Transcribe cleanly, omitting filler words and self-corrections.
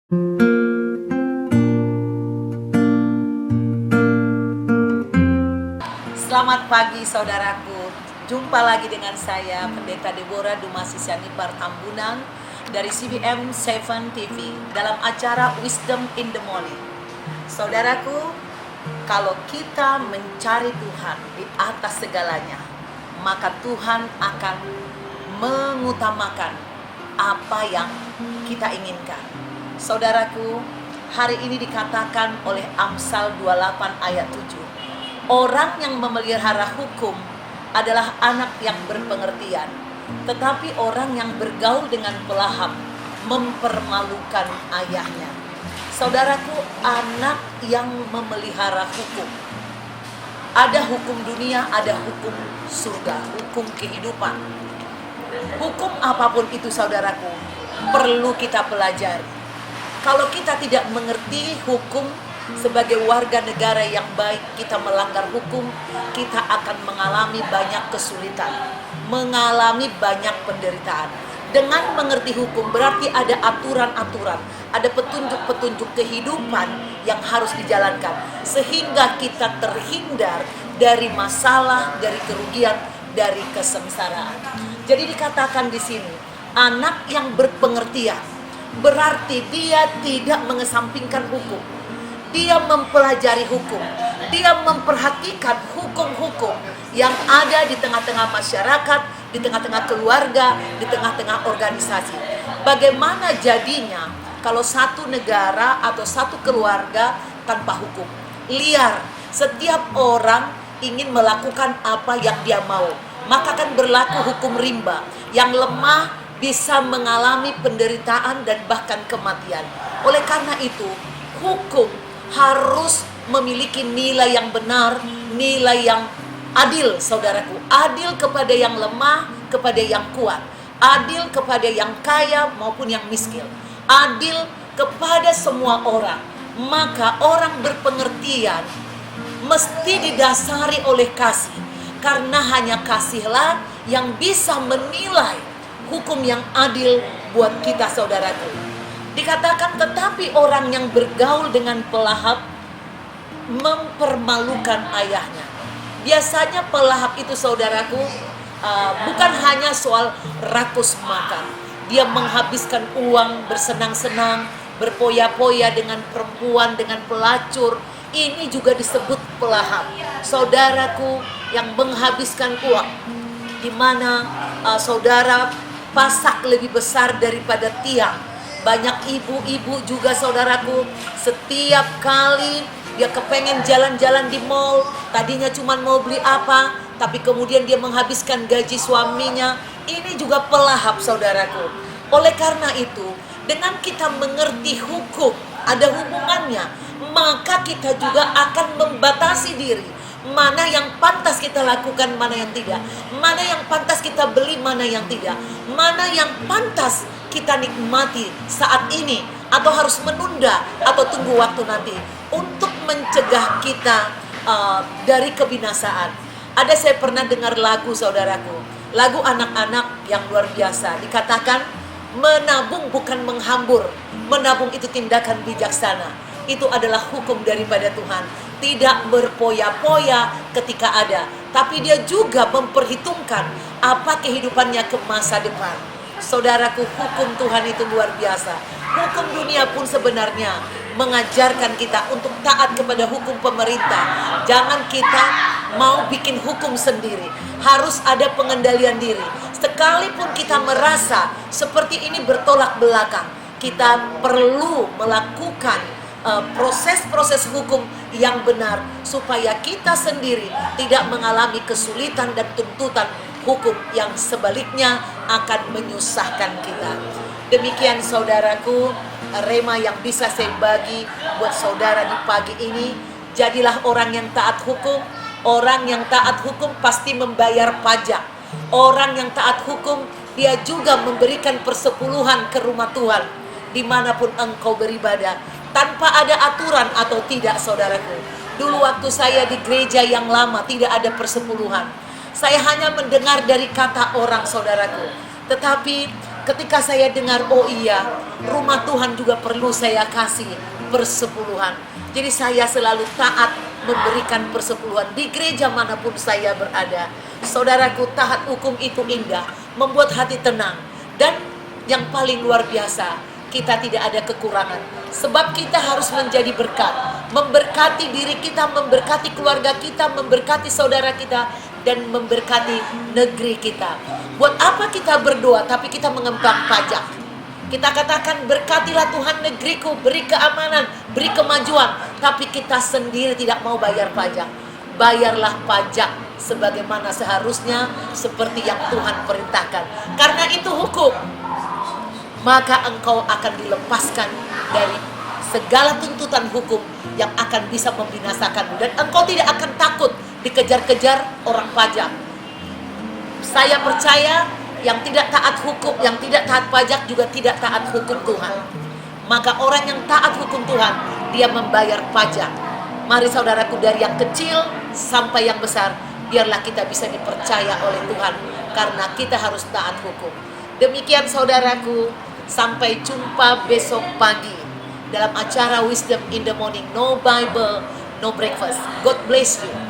Selamat pagi saudaraku, jumpa lagi dengan saya Pendeta Deborah Dumasi Sianipar Tambunan dari CBM 7 TV dalam acara Wisdom in the Morning. Saudaraku, kalau kita mencari Tuhan di atas segalanya, maka Tuhan akan mengutamakan apa yang kita inginkan. Saudaraku, hari ini dikatakan oleh Amsal 28 ayat 7, orang yang memelihara hukum adalah anak yang berpengertian, tetapi orang yang bergaul dengan pelahap mempermalukan ayahnya. Saudaraku, anak yang memelihara hukum, ada hukum dunia, ada hukum surga, hukum kehidupan. Hukum apapun itu saudaraku, perlu kita pelajari. Kalau kita tidak mengerti hukum sebagai warga negara yang baik, kita melanggar hukum, kita akan mengalami banyak kesulitan, mengalami banyak penderitaan. Dengan mengerti hukum berarti ada aturan-aturan, ada petunjuk-petunjuk kehidupan yang harus dijalankan, sehingga kita terhindar dari masalah, dari kerugian, dari kesengsaraan. Jadi dikatakan di sini, anak yang berpengertian berarti dia tidak mengesampingkan hukum. Dia mempelajari hukum, dia memperhatikan hukum-hukum yang ada di tengah-tengah masyarakat, di tengah-tengah keluarga, di tengah-tengah organisasi. Bagaimana jadinya kalau satu negara atau satu keluarga tanpa hukum? Liar, setiap orang ingin melakukan apa yang dia mau, maka akan berlaku hukum rimba. Yang lemah bisa mengalami penderitaan dan bahkan kematian. Oleh karena itu, hukum harus memiliki nilai yang benar, nilai yang adil saudaraku. Adil kepada yang lemah, kepada yang kuat. Adil kepada yang kaya maupun yang miskin. Adil kepada semua orang. Maka orang berpengertian mesti didasari oleh kasih. Karena hanya kasihlah yang bisa menilai hukum yang adil buat kita saudaraku. Dikatakan tetapi orang yang bergaul dengan pelahap mempermalukan ayahnya. Biasanya pelahap itu saudaraku bukan hanya soal rakus makan. Dia menghabiskan uang bersenang-senang, berpoya-poya dengan perempuan, dengan pelacur. Ini juga disebut pelahap. Saudaraku yang menghabiskan uang, di mana saudara pasak lebih besar daripada tiang. Banyak ibu-ibu juga saudaraku, setiap kali dia kepengen jalan-jalan di mall, tadinya cuma mau beli apa, tapi kemudian dia menghabiskan gaji suaminya. Ini juga pelahap saudaraku. Oleh karena itu, dengan kita mengerti hukum, ada hubungannya, maka kita juga akan membatasi diri. Mana yang pantas kita lakukan, mana yang tidak. Mana yang pantas kita beli, mana yang tidak. Mana yang pantas kita nikmati saat ini, atau harus menunda, atau tunggu waktu nanti, untuk mencegah kita dari kebinasaan. Saya pernah dengar lagu saudaraku, lagu anak-anak yang luar biasa. Dikatakan menabung bukan menghambur. Menabung itu tindakan bijaksana. Itu adalah hukum daripada Tuhan. Tidak berpoya-poya ketika ada, tapi dia juga memperhitungkan apa kehidupannya ke masa depan. Saudaraku, hukum Tuhan itu luar biasa. Hukum dunia pun sebenarnya mengajarkan kita untuk taat kepada hukum pemerintah. Jangan kita mau bikin hukum sendiri. Harus ada pengendalian diri. Sekalipun kita merasa seperti ini bertolak belakang, kita perlu melakukan proses-proses hukum yang benar, supaya kita sendiri tidak mengalami kesulitan dan tuntutan hukum yang sebaliknya akan menyusahkan kita. Demikian saudaraku, rema yang bisa saya bagi buat saudara di pagi ini. Jadilah orang yang taat hukum. Orang yang taat hukum pasti membayar pajak. Orang yang taat hukum, dia juga memberikan persepuluhan ke rumah Tuhan dimanapun engkau beribadah, tanpa ada aturan atau tidak saudaraku. Dulu waktu saya di gereja yang lama tidak ada persepuluhan. Saya hanya mendengar dari kata orang saudaraku. Tetapi Ketika saya dengar, oh iya, rumah Tuhan juga perlu saya kasih persepuluhan. Jadi saya selalu taat memberikan persepuluhan di gereja manapun saya berada. Saudaraku, taat hukum itu indah, membuat hati tenang. Dan yang paling luar biasa, kita tidak ada kekurangan. Sebab kita harus menjadi berkat. Memberkati diri kita, memberkati keluarga kita, memberkati saudara kita, dan memberkati negeri kita. Buat apa kita berdoa tapi kita mengembang pajak? Kita katakan, berkatilah Tuhan negeriku, beri keamanan, beri kemajuan, tapi kita sendiri tidak mau bayar pajak. Bayarlah pajak sebagaimana seharusnya, seperti yang Tuhan perintahkan. Karena itu hukum. Maka engkau akan dilepaskan dari segala tuntutan hukum yang akan bisa membinasakanmu. Dan engkau tidak akan takut dikejar-kejar orang pajak. Saya percaya yang tidak taat hukum, yang tidak taat pajak juga tidak taat hukum Tuhan. Maka orang yang taat hukum Tuhan, dia membayar pajak. Mari saudaraku, dari yang kecil sampai yang besar, biarlah kita bisa dipercaya oleh Tuhan, karena kita harus taat hukum. Demikian saudaraku, sampai jumpa besok pagi dalam acara Wisdom in the Morning. No Bible, no breakfast. God bless you.